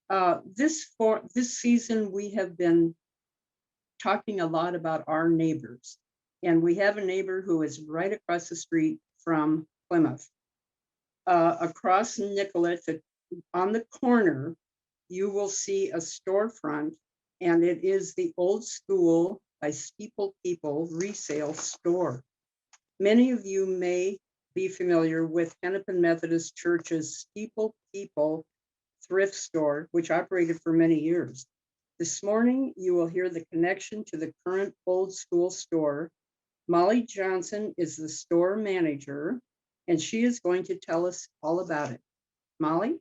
This season, we have been talking a lot about our neighbors, and we have a neighbor who is right across the street from Plymouth. Across Nicollet, on the corner, you will see a storefront, and it is the Old School by Steeple People resale store. Many of you may be familiar with Hennepin Methodist Church's Steeple People thrift store, which operated for many years. This morning, you will hear the connection to the current Old School store. Molly Johnson is the store manager, and she is going to tell us all about it. Molly?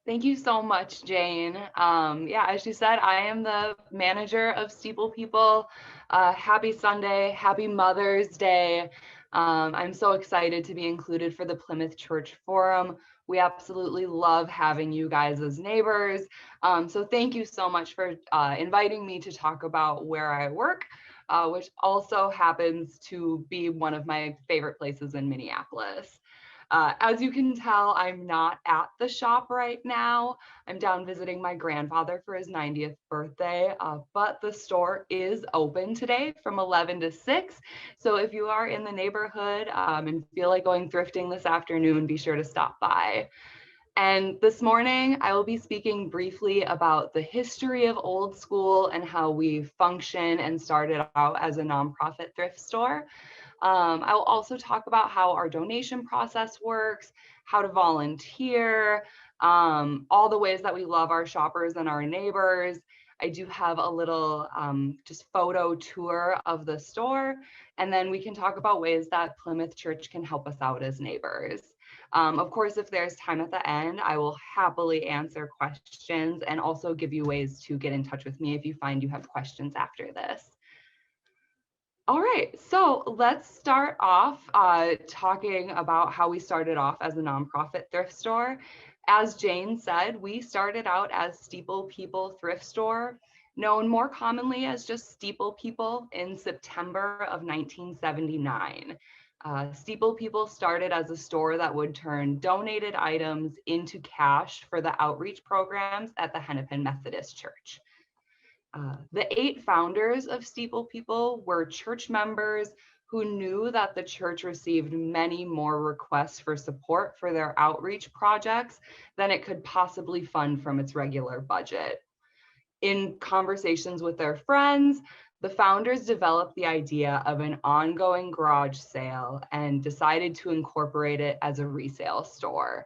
Thank you so much, Jane. Yeah, as you said, I am the manager of Steeple People. Happy Sunday, happy Mother's Day. I'm so excited to be included for the Plymouth Church Forum. We absolutely love having you guys as neighbors. So thank you so much for inviting me to talk about where I work, which also happens to be one of my favorite places in Minneapolis. As you can tell, I'm not at the shop right now. I'm down visiting my grandfather for his 90th birthday, but the store is open today from 11 to 6. So if you are in the neighborhood and feel like going thrifting this afternoon, be sure to stop by. And this morning, I will be speaking briefly about the history of Old School and how we function and started out as a nonprofit thrift store. I will also talk about how our donation process works, how to volunteer, all the ways that we love our shoppers and our neighbors. I do have a little just photo tour of the store, and then we can talk about ways that Plymouth Church can help us out as neighbors. Of course, if there's time at the end, I will happily answer questions and also give you ways to get in touch with me if you find you have questions after this. All right, so let's start off talking about how we started off as a nonprofit thrift store. As Jane said, we started out as Steeple People Thrift Store, known more commonly as just Steeple People, in September of 1979. Steeple People started as a store that would turn donated items into cash for the outreach programs at the Hennepin Methodist Church. The 8 founders of Steeple People were church members who knew that the church received many more requests for support for their outreach projects than it could possibly fund from its regular budget. In conversations with their friends, the founders developed the idea of an ongoing garage sale and decided to incorporate it as a resale store.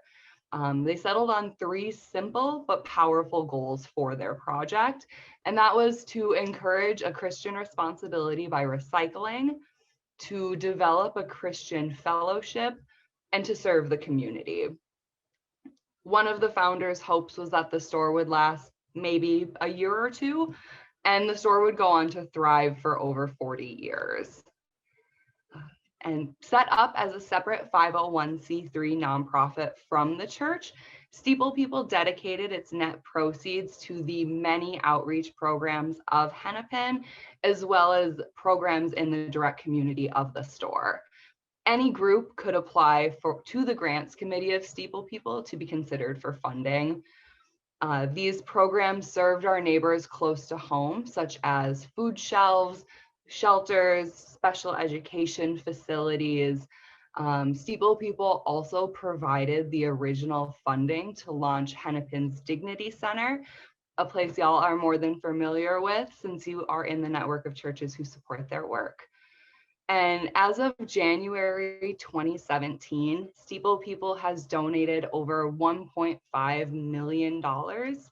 They settled on 3 simple but powerful goals for their project, and that was to encourage a Christian responsibility by recycling, to develop a Christian fellowship, and to serve the community. One of the founders' hopes was that the store would last maybe a year or 2, and the store would go on to thrive for over 40 years. And set up as a separate 501c3 nonprofit from the church, Steeple People dedicated its net proceeds to the many outreach programs of Hennepin, as well as programs in the direct community of the store. Any group could apply to the grants committee of Steeple People to be considered for funding. These programs served our neighbors close to home, such as food shelves, shelters, special education facilities. Steeple People also provided the original funding to launch Hennepin's Dignity Center, a place y'all are more than familiar with since you are in the network of churches who support their work. And as of January 2017, Steeple People has donated over $1.5 million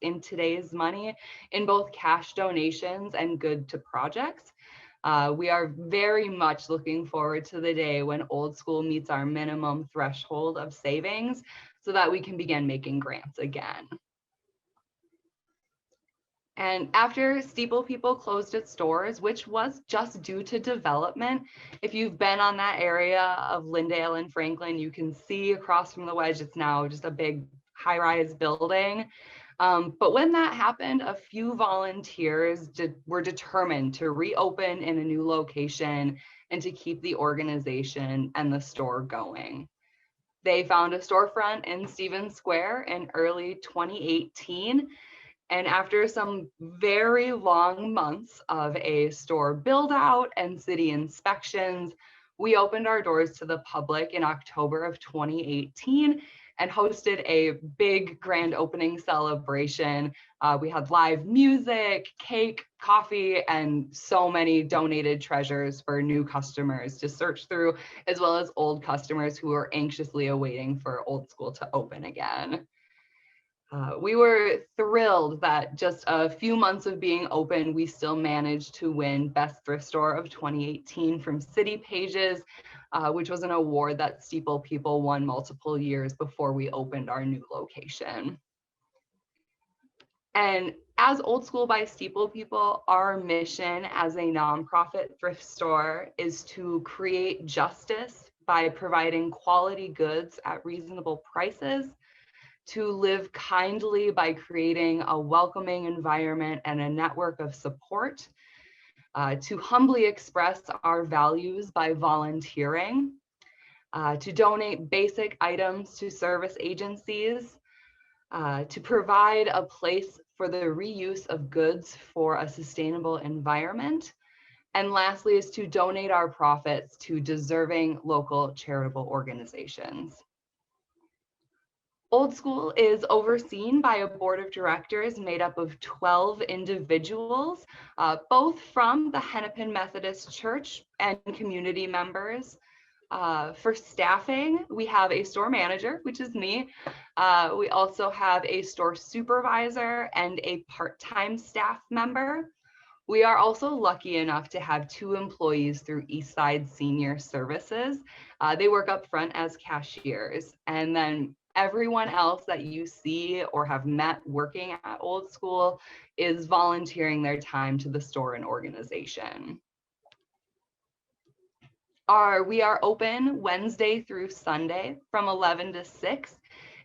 in today's money in both cash donations and good to projects. We are very much looking forward to the day when Old School meets our minimum threshold of savings so that we can begin making grants again. And after Steeple People closed its doors, which was just due to development, if you've been on that area of Lyndale and Franklin, you can see across from the wedge, it's now just a big high-rise building. But when that happened, a few volunteers were determined to reopen in a new location and to keep the organization and the store going. They found a storefront in Stevens Square in early 2018. And after some very long months of a store build out and city inspections, we opened our doors to the public in October of 2018 and hosted a big grand opening celebration. We had live music, cake, coffee, and so many donated treasures for new customers to search through, as well as old customers who were anxiously awaiting for Old School to open again. We were thrilled that just a few months of being open, we still managed to win Best Thrift Store of 2018 from City Pages, which was an award that Steeple people won multiple years before we opened our new location. And as Old School by Steeple people, our mission as a nonprofit thrift store is to create justice by providing quality goods at reasonable prices, to live kindly by creating a welcoming environment and a network of support, to humbly express our values by volunteering, to donate basic items to service agencies, to provide a place for the reuse of goods for a sustainable environment, and lastly is to donate our profits to deserving local charitable organizations. Old School is overseen by a board of directors made up of 12 individuals, both from the Hennepin Methodist Church and community members. For staffing, we have a store manager, which is me. We also have a store supervisor and a part-time staff member. We are also lucky enough to have 2 employees through Eastside Senior Services. They work up front as cashiers, and then everyone else that you see or have met working at Old School is volunteering their time to the store and organization. We are open Wednesday through Sunday from 11 to 6,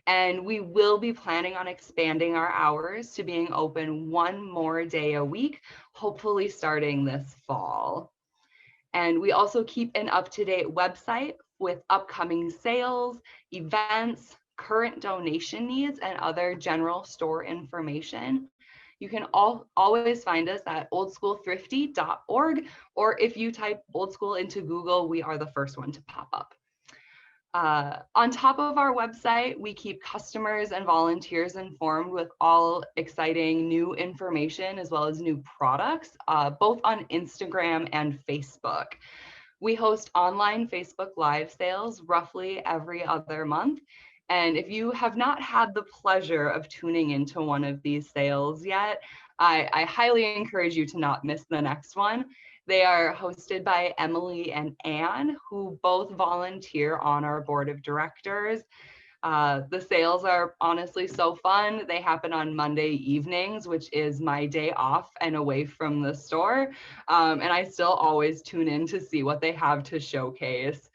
and we will be planning on expanding our hours to being open 1 more day a week, hopefully starting this fall. And we also keep an up-to-date website with upcoming sales, events, current donation needs, and other general store information. You can always find us at oldschoolthrifty.org, or if you type Old School into Google, we are the first one to pop up. On top of our website, we keep customers and volunteers informed with all exciting new information as well as new products, both on Instagram and Facebook. We host online Facebook Live sales roughly every other month. And if you have not had the pleasure of tuning into one of these sales yet, I highly encourage you to not miss the next one. They are hosted by Emily and Anne, who both volunteer on our board of directors. The sales are honestly so fun. They happen on Monday evenings, which is my day off and away from the store. And I still always tune in to see what they have to showcase.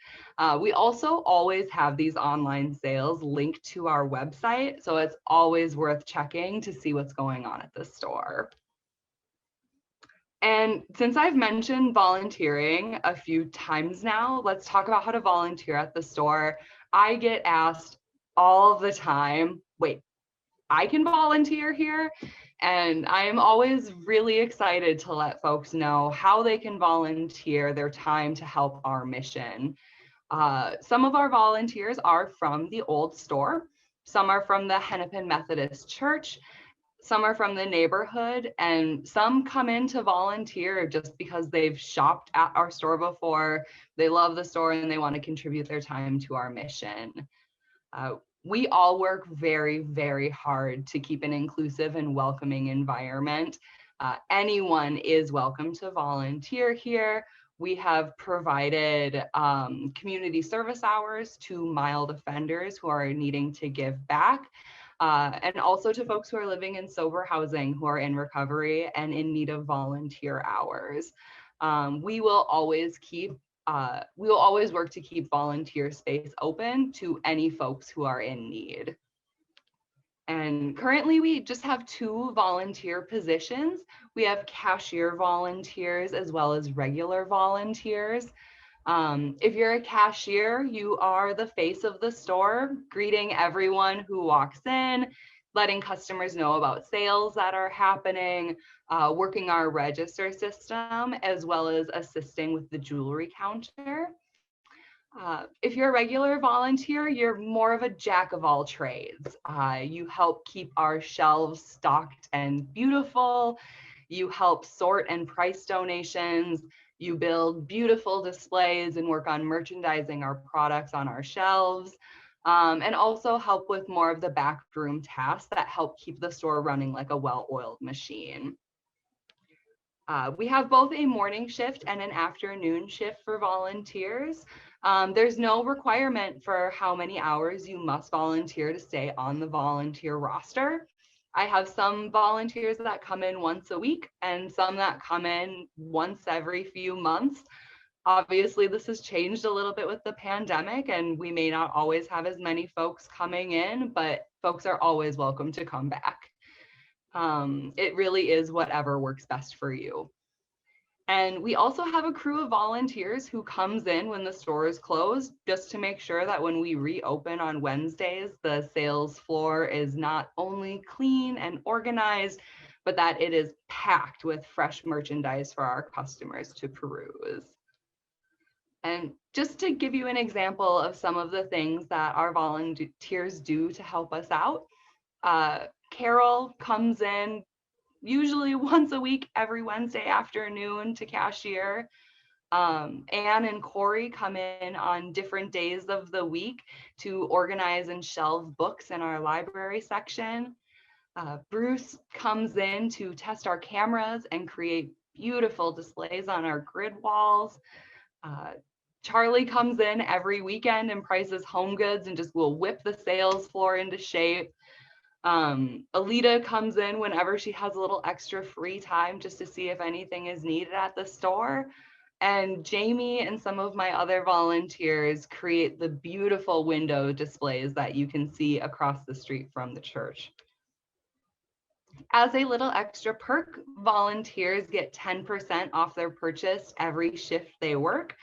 We also always have these online sales linked to our website, so it's always worth checking to see what's going on at the store. And since I've mentioned volunteering a few times now, let's talk about how to volunteer at the store. I get asked all the time, wait, I can volunteer here? And I am always really excited to let folks know how they can volunteer their time to help our mission. Some of our volunteers are from the old store. Some are from the Hennepin Methodist Church. Some are from the neighborhood, and some come in to volunteer just because they've shopped at our store before, they love the store, and they want to contribute their time to our mission. We all work very, very hard to keep an inclusive and welcoming environment. Anyone is welcome to volunteer here. We have provided community service hours to mild offenders who are needing to give back. And also to folks who are living in sober housing who are in recovery and in need of volunteer hours. We will always work to keep volunteer space open to any folks who are in need. And currently we just have 2 volunteer positions. We have cashier volunteers as well as regular volunteers. If you're a cashier, you are the face of the store, greeting everyone who walks in, letting customers know about sales that are happening, working our register system, as well as assisting with the jewelry counter. If you're a regular volunteer, you're more of a jack of all trades. You help keep our shelves stocked and beautiful. You help sort and price donations. You build beautiful displays and work on merchandising our products on our shelves. And also help with more of the backroom tasks that help keep the store running like a well-oiled machine. We have both a morning shift and an afternoon shift for volunteers. There's no requirement for how many hours you must volunteer to stay on the volunteer roster. I have some volunteers that come in once a week and some that come in once every few months. Obviously, this has changed a little bit with the pandemic, and we may not always have as many folks coming in, but folks are always welcome to come back. It really is whatever works best for you. And we also have a crew of volunteers who comes in when the store is closed, just to make sure that when we reopen on Wednesdays, the sales floor is not only clean and organized, but that it is packed with fresh merchandise for our customers to peruse. And just to give you an example of some of the things that our volunteers do to help us out, Carol comes in usually once a week, every Wednesday afternoon to cashier. Anne and Corey come in on different days of the week to organize and shelve books in our library section. Bruce comes in to test our cameras and create beautiful displays on our grid walls. Charlie comes in every weekend and prices home goods and just will whip the sales floor into shape. Alita comes in whenever she has a little extra free time just to see if anything is needed at the store. And Jamie and some of my other volunteers create the beautiful window displays that you can see across the street from the church. As a little extra perk, volunteers get 10% off their purchase every shift they work.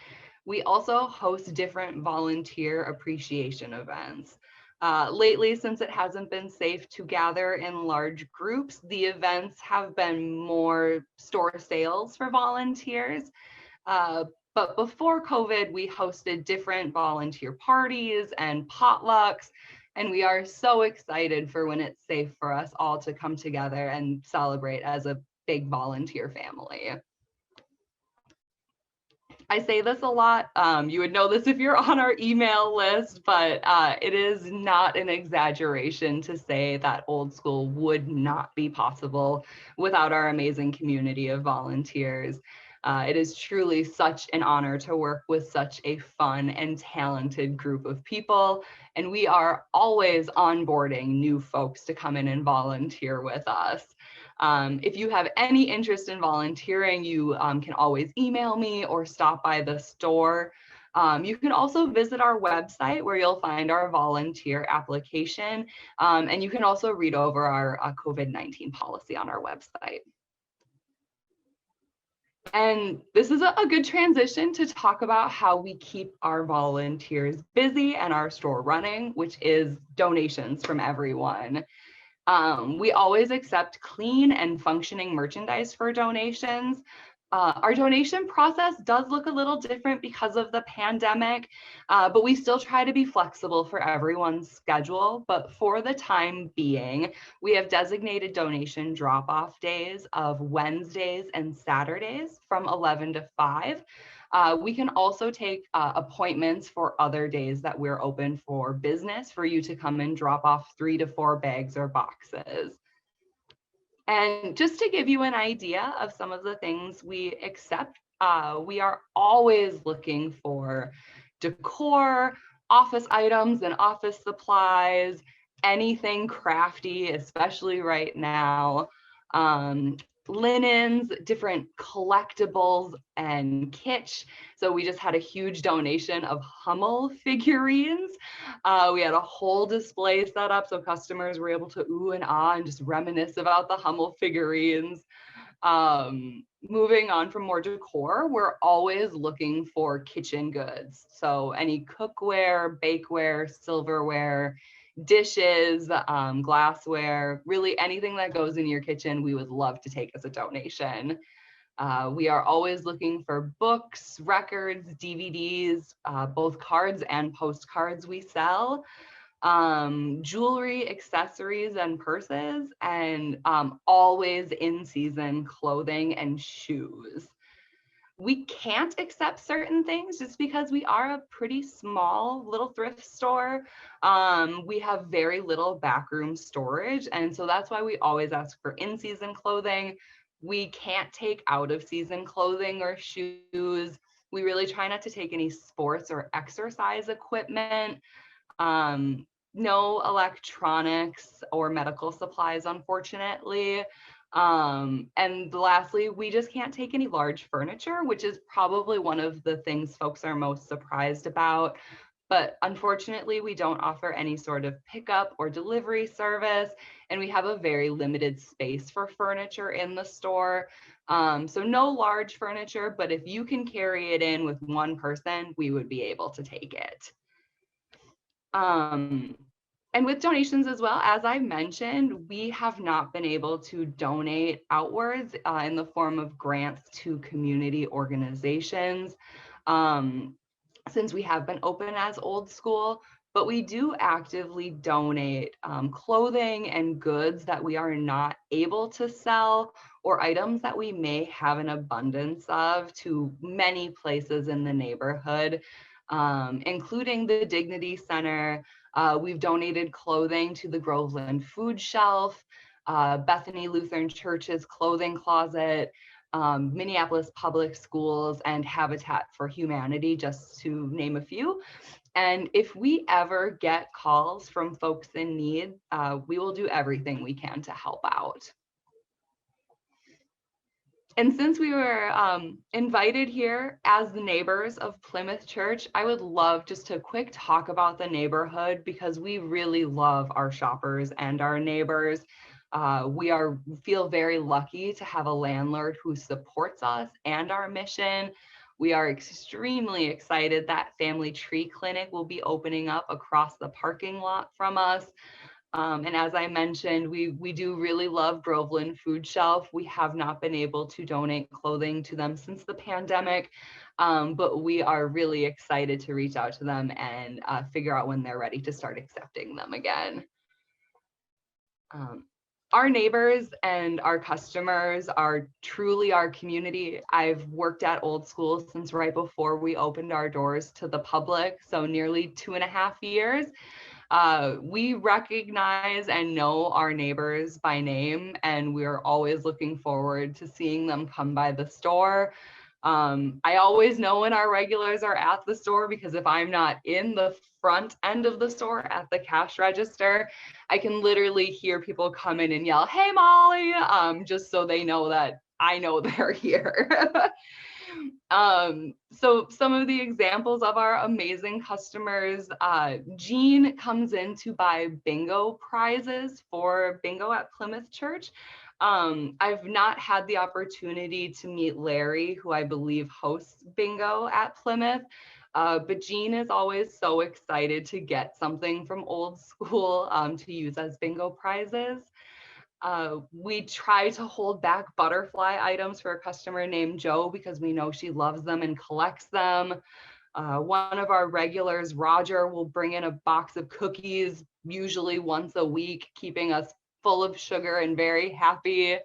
We also host different volunteer appreciation events. Lately, since it hasn't been safe to gather in large groups, the events have been more store sales for volunteers. But before COVID, we hosted different volunteer parties and potlucks, and we are so excited for when it's safe for us all to come together and celebrate as a big volunteer family. I say this a lot. You would know this if you're on our email list, but it is not an exaggeration to say that old school would not be possible without our amazing community of volunteers. It is truly such an honor to work with such a fun and talented group of people, and we are always onboarding new folks to come in and volunteer with us. If you have any interest in volunteering, you can always email me or stop by the store. You can also visit our website where you'll find our volunteer application, and you can also read over our COVID-19 policy on our website. And this is a good transition to talk about how we keep our volunteers busy and our store running, which is donations from everyone. We always accept clean and functioning merchandise for donations. Our donation process does look a little different because of the pandemic, but we still try to be flexible for everyone's schedule. But for the time being, we have designated donation drop-off days of Wednesdays and Saturdays from 11 to 5. We can also take appointments for other days that we're open for business for you to come and drop off 3 to 4 bags or boxes. And just to give you an idea of some of the things we accept, we are always looking for decor, office items and office supplies, anything crafty, especially right now, linens, different collectibles and kitsch. So we just had a huge donation of Hummel figurines. We had a whole display set up so customers were able to ooh and ah and just reminisce about the Hummel figurines. Moving on from more decor, we're always looking for kitchen goods. So any cookware, bakeware, silverware, dishes, glassware, really anything that goes in your kitchen, we would love to take as a donation. We are always looking for books, records, DVDs, both cards and postcards we sell, jewelry, accessories, and purses, and always in season clothing and shoes. We can't accept certain things just because we are a pretty small little thrift store. We have very little backroom storage, and so that's why we always ask for in-season clothing. We can't take out of season clothing or shoes. We really try not to take any sports or exercise equipment. No electronics or medical supplies, unfortunately. And lastly, we just can't take any large furniture, which is probably one of the things folks are most surprised about. But unfortunately, we don't offer any sort of pickup or delivery service, and we have a very limited space for furniture in the store. So no large furniture, but if you can carry it in with one person, we would be able to take it. And with donations as well, as I mentioned, we have not been able to donate outwards in the form of grants to community organizations since we have been open as Old School, but we do actively donate clothing and goods that we are not able to sell or items that we may have an abundance of to many places in the neighborhood, including the Dignity Center. We've donated clothing to the Groveland Food Shelf, Bethany Lutheran Church's clothing closet, Minneapolis Public Schools, and Habitat for Humanity, just to name a few. And if we ever get calls from folks in need, we will do everything we can to help out. And since we were invited here as the neighbors of Plymouth Church, I would love just to quick talk about the neighborhood because we really love our shoppers and our neighbors. We feel very lucky to have a landlord who supports us and our mission. We are extremely excited that Family Tree Clinic will be opening up across the parking lot from us. And as I mentioned, we do really love Groveland Food Shelf. We have not been able to donate clothing to them since the pandemic, but we are really excited to reach out to them and figure out when they're ready to start accepting them again. Our neighbors and our customers are truly our community. I've worked at Old School since right before we opened our doors to the public, so nearly 2.5 years. We recognize and know our neighbors by name, and we're always looking forward to seeing them come by the store. I always know when our regulars are at the store because if I'm not in the front end of the store at the cash register, I can literally hear people come in and yell, "Hey, Molly," just so they know that I know they're here. So some of the examples of our amazing customers, Jean comes in to buy bingo prizes for bingo at Plymouth Church. I've not had the opportunity to meet Larry, who I believe hosts bingo at Plymouth, but Jean is always so excited to get something from Old School to use as bingo prizes. We try to hold back butterfly items for a customer named Joe because we know she loves them and collects them. One of our regulars, Roger, will bring in a box of cookies, usually once a week, keeping us full of sugar and very happy.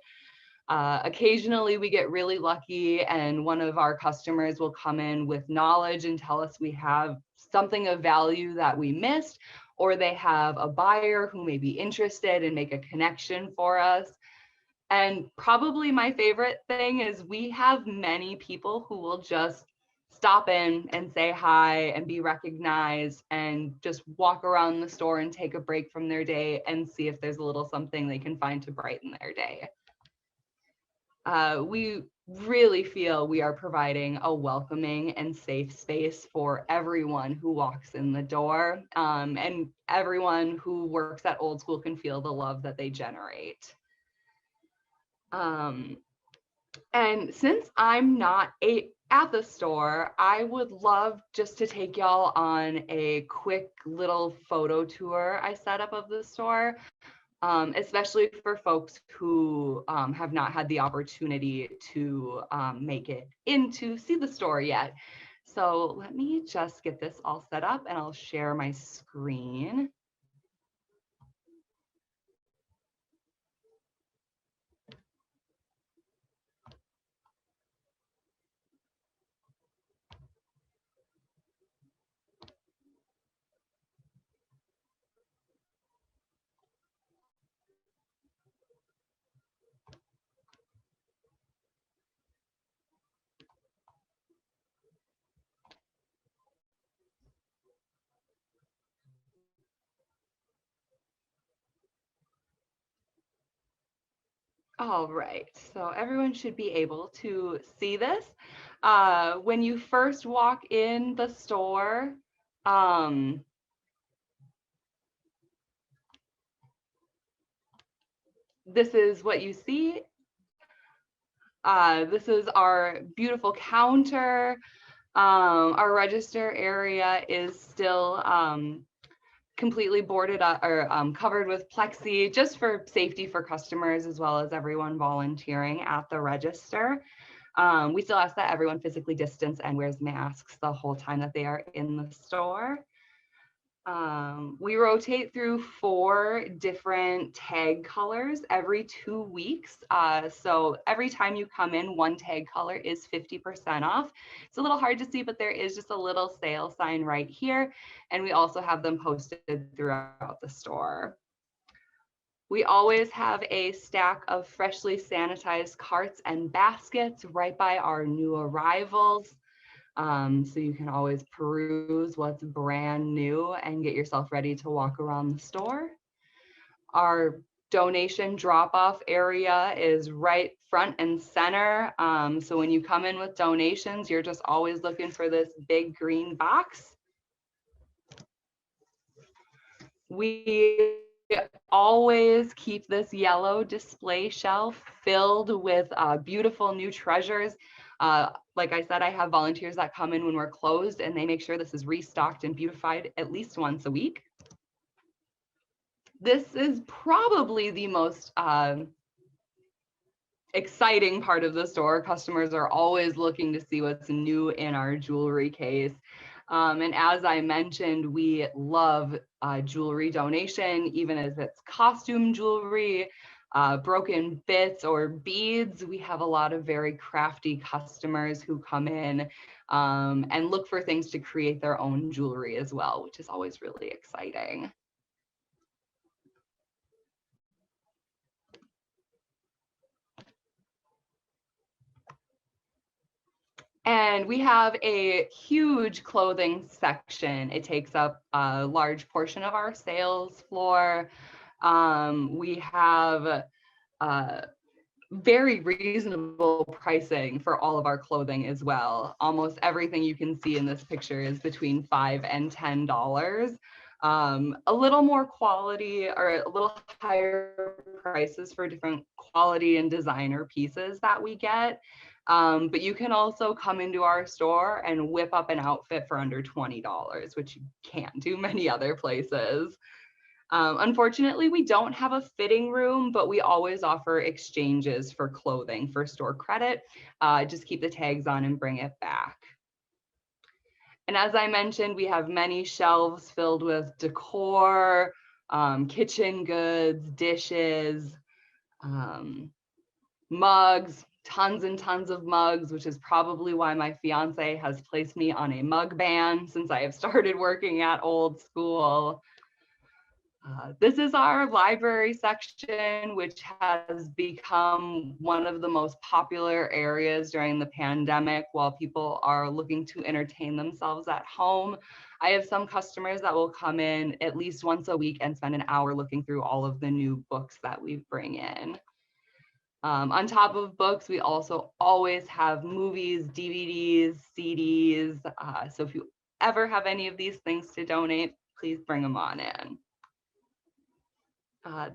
Occasionally we get really lucky and one of our customers will come in with knowledge and tell us we have something of value that we missed, or they have a buyer who may be interested and make a connection for us. And probably my favorite thing is we have many people who will just stop in and say hi and be recognized and just walk around the store and take a break from their day and see if there's a little something they can find to brighten their day. We really feel we are providing a welcoming and safe space for everyone who walks in the door, and everyone who works at Old School can feel the love that they generate. And since I'm not at the store, I would love just to take y'all on a quick little photo tour I set up of the store, especially for folks who have not had the opportunity to make it in to see the store yet. So let me just get this all set up and I'll share my screen. All right, so everyone should be able to see this. When you first walk in the store, this is what you see. This is our beautiful counter. Our register area is still completely boarded up or covered with plexi, just for safety for customers as well as everyone volunteering at the register. We still ask that everyone physically distance and wears masks the whole time that they are in the store. We rotate through 4 different tag colors every 2 weeks. So every time you come in, one tag color is 50% off. It's a little hard to see, but there is just a little sale sign right here. And we also have them posted throughout the store. We always have a stack of freshly sanitized carts and baskets right by our new arrivals. So you can always peruse what's brand new and get yourself ready to walk around the store. Our donation drop-off area is right front and center. So when you come in with donations, you're just always looking for this big green box. We always keep this yellow display shelf filled with beautiful new treasures. Like I said, I have volunteers that come in when we're closed and they make sure this is restocked and beautified at least once a week. This is probably the most exciting part of the store. Customers are always looking to see what's new in our jewelry case. And as I mentioned, we love jewelry donation, even as it's costume jewelry, broken bits or beads. We have a lot of very crafty customers who come in and look for things to create their own jewelry as well, which is always really exciting. And we have a huge clothing section. It takes up a large portion of our sales floor. We have very reasonable pricing for all of our clothing as well. Almost everything you can see in this picture is between $5 and $10. A little more quality or a little higher prices for different quality and designer pieces that we get. But you can also come into our store and whip up an outfit for under $20, which you can't do many other places. Unfortunately, we don't have a fitting room, but we always offer exchanges for clothing for store credit. Just keep the tags on and bring it back. And as I mentioned, we have many shelves filled with decor, kitchen goods, dishes, mugs, tons and tons of mugs, which is probably why my fiance has placed me on a mug ban since I have started working at Old School. This is our library section, which has become one of the most popular areas during the pandemic while people are looking to entertain themselves at home. I have some customers that will come in at least once a week and spend an hour looking through all of the new books that we bring in. On top of books, we also always have movies, DVDs, CDs. So if you ever have any of these things to donate, please bring them on in.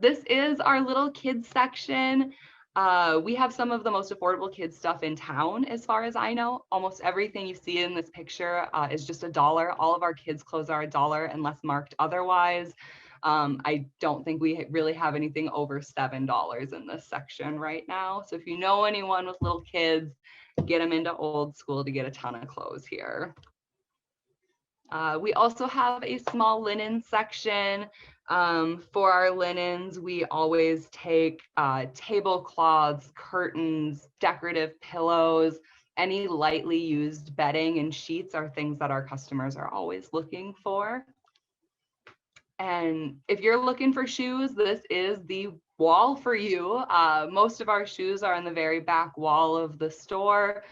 This is our little kids section. We have some of the most affordable kids stuff in town, as far as I know. Almost everything you see in this picture is just $1. All of our kids' clothes are $1 unless marked otherwise. I don't think we really have anything over $7 in this section right now. So if you know anyone with little kids, get them into Old School to get a ton of clothes here. We also have a small linen section. For our linens, we always take tablecloths, curtains, decorative pillows, any lightly used bedding and sheets are things that our customers are always looking for. And if you're looking for shoes, this is the wall for you. Most of our shoes are in the very back wall of the store.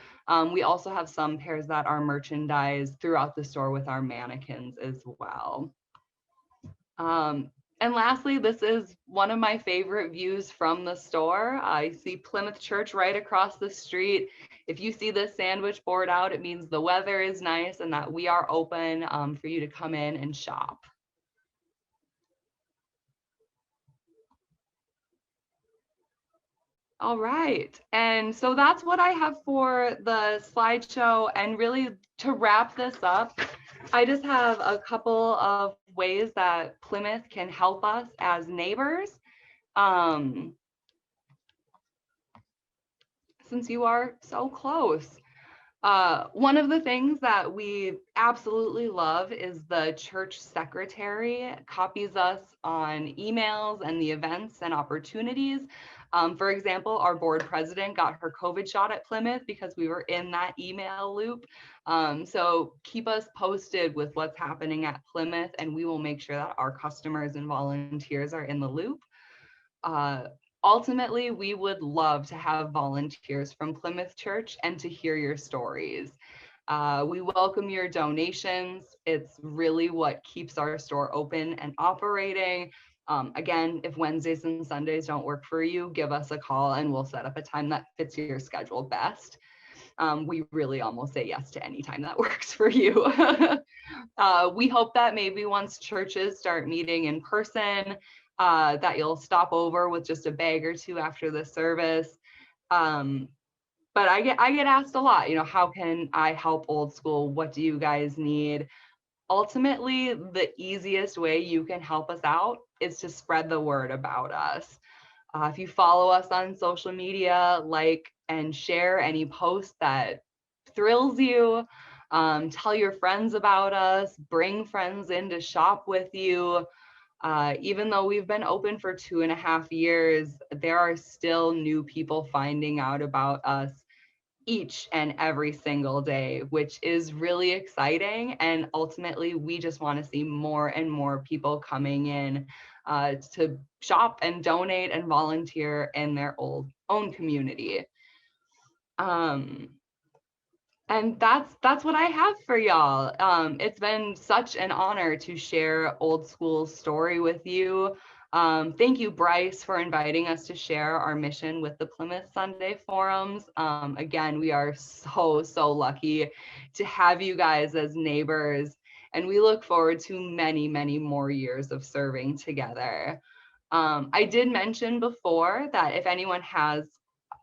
We also have some pairs that are merchandised throughout the store with our mannequins as well. And lastly, this is one of my favorite views from the store. I see Plymouth Church right across the street. If you see this sandwich board out, it means the weather is nice and that we are open for you to come in and shop. All right, and so that's what I have for the slideshow. And really, to wrap this up, I just have a couple of ways that Plymouth can help us as neighbors. Since you are so close. One of the things that we absolutely love is the church secretary copies us on emails and the events and opportunities. For example, our board president got her COVID shot at Plymouth because we were in that email loop. So keep us posted with what's happening at Plymouth, and we will make sure that our customers and volunteers are in the loop. Ultimately, we would love to have volunteers from Plymouth Church and to hear your stories. We welcome your donations. It's really what keeps our store open and operating. Again, if Wednesdays and Sundays don't work for you, give us a call and we'll set up a time that fits your schedule best. We really almost say yes to any time that works for you. We hope that maybe once churches start meeting in person, that you'll stop over with just a bag or two after the service. But I get asked a lot, how can I help Old School? What do you guys need? Ultimately, the easiest way you can help us out is to spread the word about us. If you follow us on social media, like and share any post that thrills you, tell your friends about us, bring friends in to shop with you. Even though we've been open for 2.5 years, there are still new people finding out about us each and every single day, which is really exciting. And ultimately, we just want to see more and more people coming in to shop and donate and volunteer in their own community. And that's what I have for y'all. It's been such an honor to share Old School's story with you. Thank you, Bryce, for inviting us to share our mission with the Plymouth Sunday Forums. Again, we are so lucky to have you guys as neighbors, and we look forward to many, many more years of serving together. I did mention before that if anyone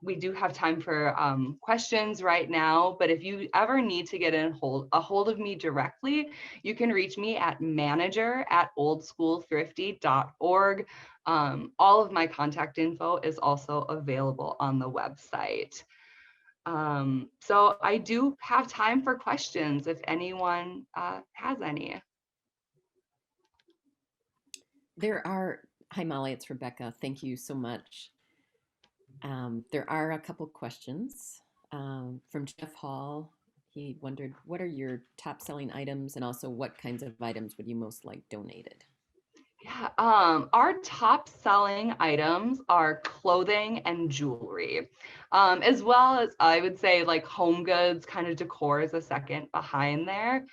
we do have time for questions right now, but if you ever need to get a hold of me directly, you can reach me at manager@oldschoolthrifty.org. All of my contact info is also available on the website. So I do have time for questions if anyone has any. Hi Molly, it's Rebecca. Thank you so much. There are a couple questions from Jeff Hall. He wondered, what are your top selling items, and also what kinds of items would you most like donated? Yeah, our top selling items are clothing and jewelry, as well as I would say like home goods, kind of decor is a second behind there.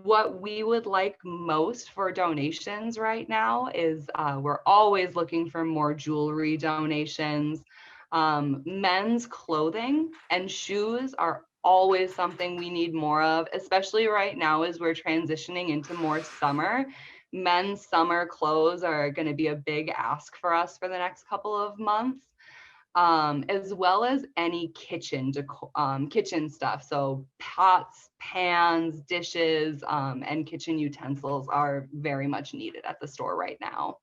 What we would like most for donations right now is we're always looking for more jewelry donations. Men's clothing and shoes are always something we need more of, especially right now as we're transitioning into more summer. men's summer clothes are going to be a big ask for us for the next couple of months, as well as any kitchen kitchen stuff. So pots, pans, dishes, and kitchen utensils are very much needed at the store right now.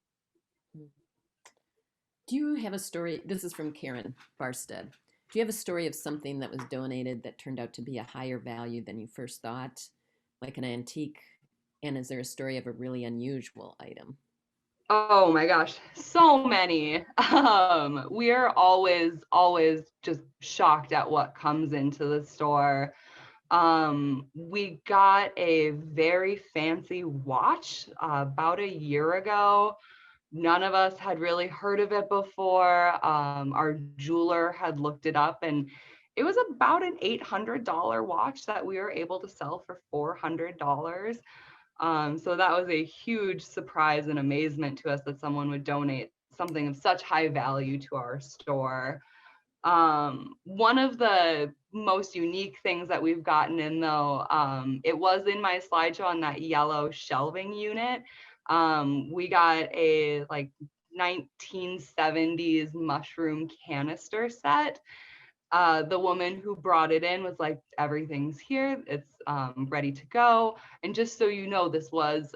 Do you have a story? This is from Karen Barstead. Do you have a story of something that was donated that turned out to be a higher value than you first thought, like an antique? And is there a story of a really unusual item? Oh my gosh, so many. We are always just shocked at what comes into the store. We got a very fancy watch about a year ago. None of us had really heard of it before. Our jeweler had looked it up, and it was about an $800 watch that we were able to sell for $400. So that was a huge surprise and amazement to us that someone would donate something of such high value to our store. One of the most unique things that we've gotten in, though, it was in my slideshow on that yellow shelving unit. We got a like 1970s mushroom canister set. The woman who brought it in was like, everything's here, it's ready to go. And just so you know, this was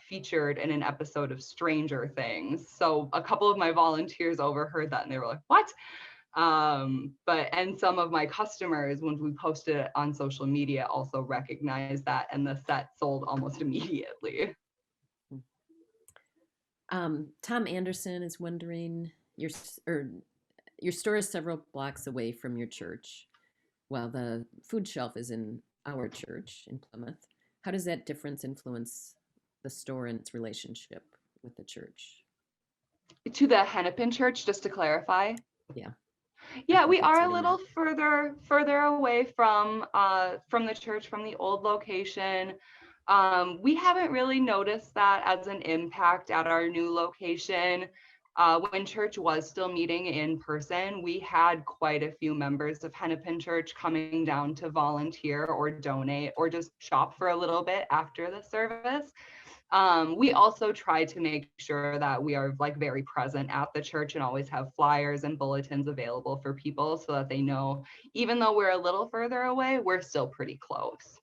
featured in an episode of Stranger Things. So a couple of my volunteers overheard that and they were like, what? And some of my customers, when we posted it on social media, also recognized that, and the set sold almost immediately. Tom Anderson is wondering, your store is several blocks away from your church, while the food shelf is in our church in Plymouth. How does that difference influence the store and its relationship with the church? To the Hennepin Church, just to clarify. Yeah. Yeah, we are a little further away from the church, from the old location. We haven't really noticed that as an impact at our new location. When church was still meeting in person, we had quite a few members of Hennepin Church coming down to volunteer or donate or just shop for a little bit after the service. We also try to make sure that we are like very present at the church and always have flyers and bulletins available for people so that they know, even though we're a little further away, we're still pretty close.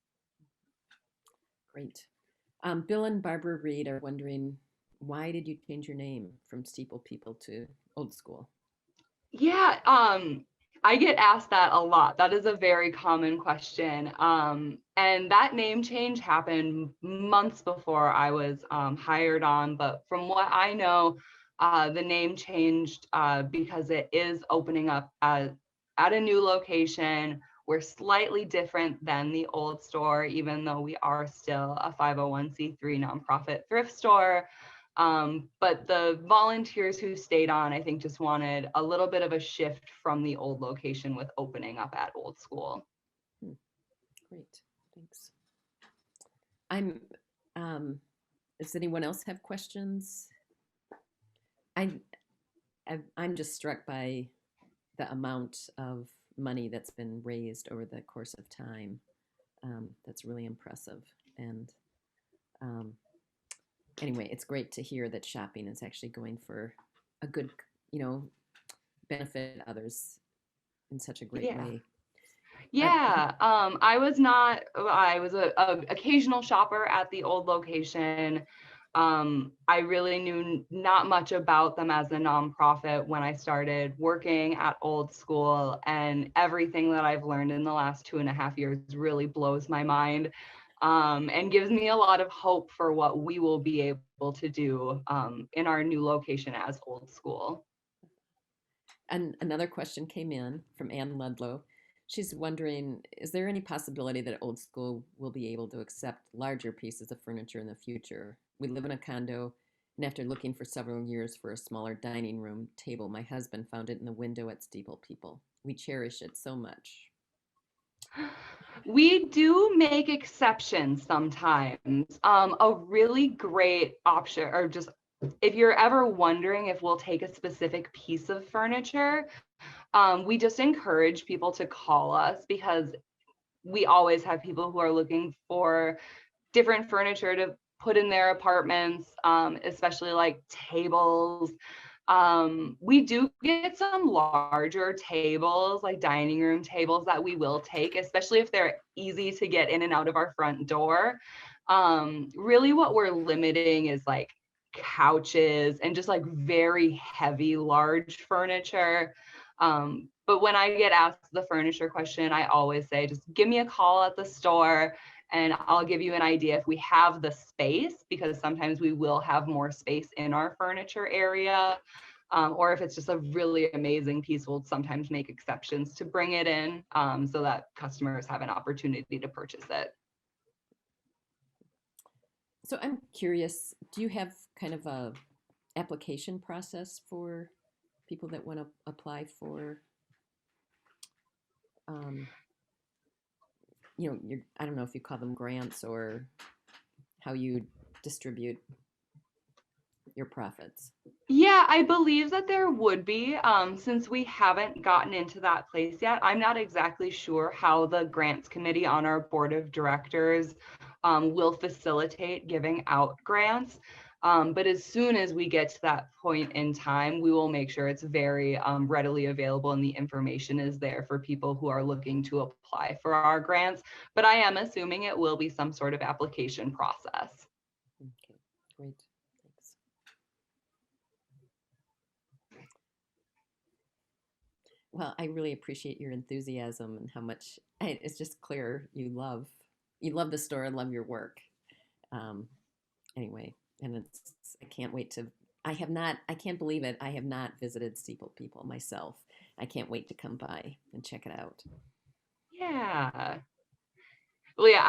Great. Bill and Barbara Reed are wondering, why did you change your name from Steeple People to Old School? Yeah, I get asked that a lot. That is a very common question. And that name change happened months before I was hired on. But from what I know, the name changed because it is opening up at a new location. We're slightly different than the old store, even though we are still a 501c3 nonprofit thrift store. But the volunteers who stayed on, I think, just wanted a little bit of a shift from the old location with opening up at Old School. Great, thanks. Does anyone else have questions? I'm just struck by the amount of money that's been raised over the course of time. That's really impressive. And anyway, it's great to hear that shopping is actually going for a good, benefit others in such a great way. Yeah, I was a occasional shopper at the old location. I really knew not much about them as a nonprofit when I started working at Old School, and everything that I've learned in the last 2.5 years really blows my mind, and gives me a lot of hope for what we will be able to do in our new location as Old School. And another question came in from Ann Ludlow. She's wondering, is there any possibility that Old School will be able to accept larger pieces of furniture in the future? We live in a condo, and after looking for several years for a smaller dining room table, my husband found it in the window at Steeple People. We cherish it so much. We do make exceptions sometimes. A really great option, or just if you're ever wondering if we'll take a specific piece of furniture, we just encourage people to call us, because we always have people who are looking for different furniture to put in their apartments, especially like tables. We do get some larger tables, like dining room tables that we will take, especially if they're easy to get in and out of our front door. Really what we're limiting is like couches and just like very heavy, large furniture. But when I get asked the furniture question, I always say, just give me a call at the store and I'll give you an idea if we have the space, because sometimes we will have more space in our furniture area. Or if it's just a really amazing piece, we'll sometimes make exceptions to bring it in, so that customers have an opportunity to purchase it. So I'm curious, do you have kind of a application process for people that want to apply for, um, I don't know if you call them grants or how you distribute your profits? Yeah, I believe that there would be, since we haven't gotten into that place yet. I'm not exactly sure how the grants committee on our board of directors will facilitate giving out grants. But as soon as we get to that point in time, we will make sure it's very readily available and the information is there for people who are looking to apply for our grants. But I am assuming it will be some sort of application process. Okay, great. Thanks. Well, I really appreciate your enthusiasm and how much it's just clear you love the store and love your work. Um, anyway, and I can't wait to. I can't believe it. I have not visited Steeple People myself. I can't wait to come by and check it out. Yeah. Well, yeah,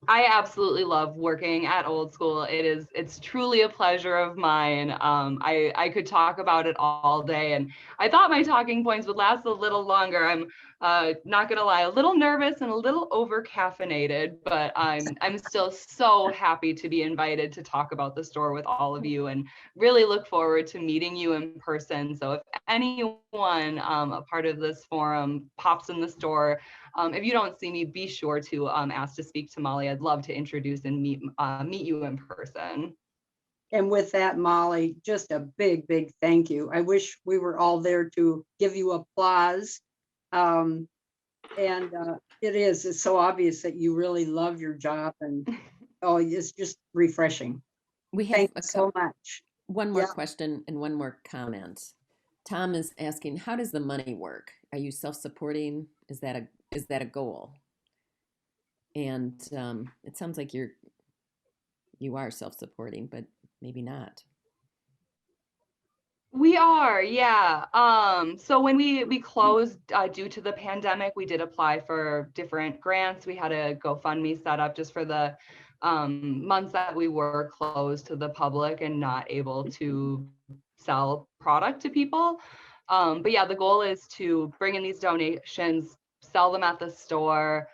I absolutely love working at Old School. It's truly a pleasure of mine. I could talk about it all day, and I thought my talking points would last a little longer. I'm not gonna lie, a little nervous and a little over caffeinated, but I'm still so happy to be invited to talk about the store with all of you, and really look forward to meeting you in person. So if anyone a part of this forum pops in the store, if you don't see me, be sure to ask to speak to Molly. I'd love to introduce and meet you in person. And with that, Molly, just a big, big thank you. I wish we were all there to give you applause. It's so obvious that you really love your job, and oh, it's just refreshing. We have Thank you so much. one more question and one more comment. Tom is asking, how does the money work? Are you self-supporting? Is that a goal? And it sounds like you are self-supporting, but maybe not. We are, yeah. So when we closed due to the pandemic, we did apply for different grants. We had a GoFundMe set up just for the months that we were closed to the public and not able to sell product to people. But yeah, the goal is to bring in these donations, sell them at the store,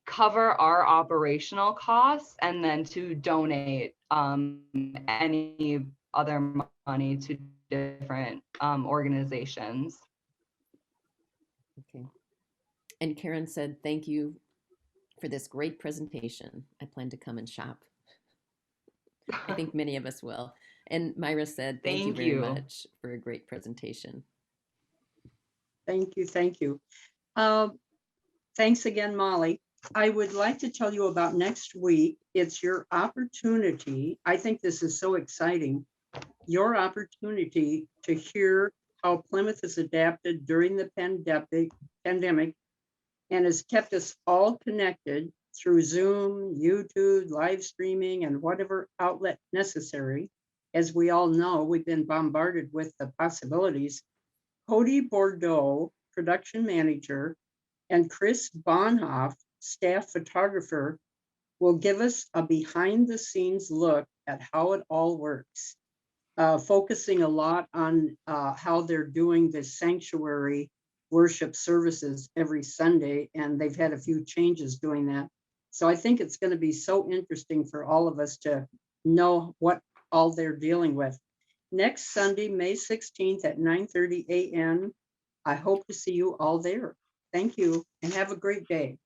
cover our operational costs, and then to donate any other money to different organizations. Okay. And Karen said, thank you for this great presentation. I plan to come and shop. I think many of us will. And Myra said, thank you very much for a great presentation. Thank you. Thank you. Thanks again, Molly. I would like to tell you about next week. It's your opportunity. I think this is so exciting. Your opportunity to hear how Plymouth has adapted during the pandemic and has kept us all connected through Zoom, YouTube, live streaming, and whatever outlet necessary. As we all know, we've been bombarded with the possibilities. Cody Bordeaux, production manager, and Chris Bonhoff, staff photographer, will give us a behind the scenes look at how it all works, focusing a lot on how they're doing the sanctuary worship services every Sunday, and they've had a few changes doing that. So I think it's going to be so interesting for all of us to know what all they're dealing with. Next Sunday, May 16th at 9:30 a.m. I hope to see you all there. Thank you and have a great day.